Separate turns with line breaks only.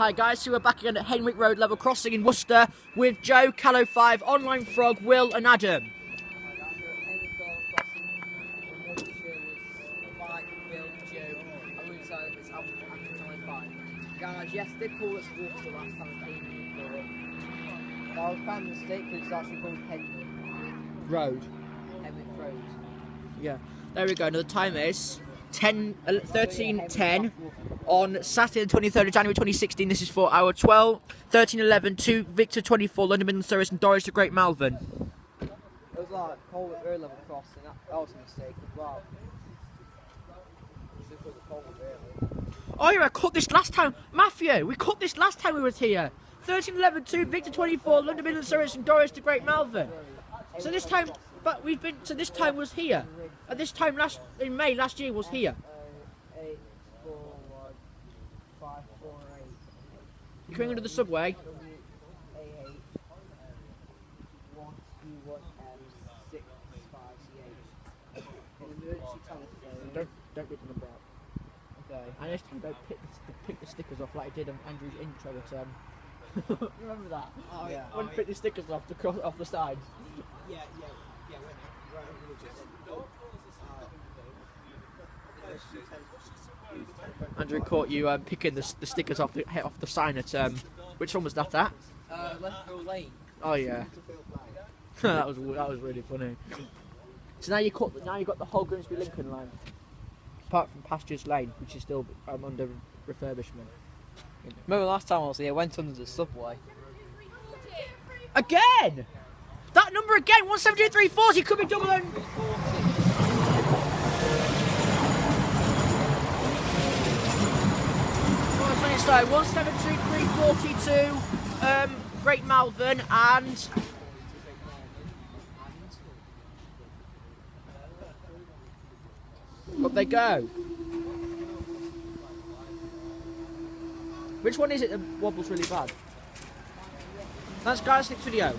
Hi guys, so we're back again at Henwick Road level crossing in Worcester with Joe, Callow 5, Online Frog, Will and Adam.
Guys, yes, they call us Worcester last time I came in. I was found a mistake because it's actually called Henwick
Road.
Road.
Yeah, there we go. Now the time is 13:10 on Saturday the 23rd of January 2016. This is for hour 12, 13:11 to Victor 24, London Midland Service and Doris to Great Malvern.
It was like cold early level crossing, that was a mistake as well.
Oh yeah, I cut this last time. Matthew, we cut this last time we were here. 13:11 to Victor 24, London Midland Service and Doris to Great Malvern. So this time, but we've been, so this time was here. And this time in May last year was here.
8, 4, 1, 5, 4, 8.
You're coming under the subway. Don't read the number out.
Okay.
And this time don't pick the stickers off like I did on Andrew's intro at remember that?
Oh yeah.
When pick the stickers off the sides.
Yeah.
Andrew caught you picking the stickers off the sign at which one was that at?
Liverpool Lane.
Oh yeah. that was really funny. So now you got the whole Grimsby Lincoln line, apart from Pastures Lane, which is still under refurbishment.
Remember last time I was here, I went under the subway.
Again! That number again, 172,340, could be double on. So 172,342, Great Malvern and up they go. Which one is it that wobbles really bad? That's guys, next video.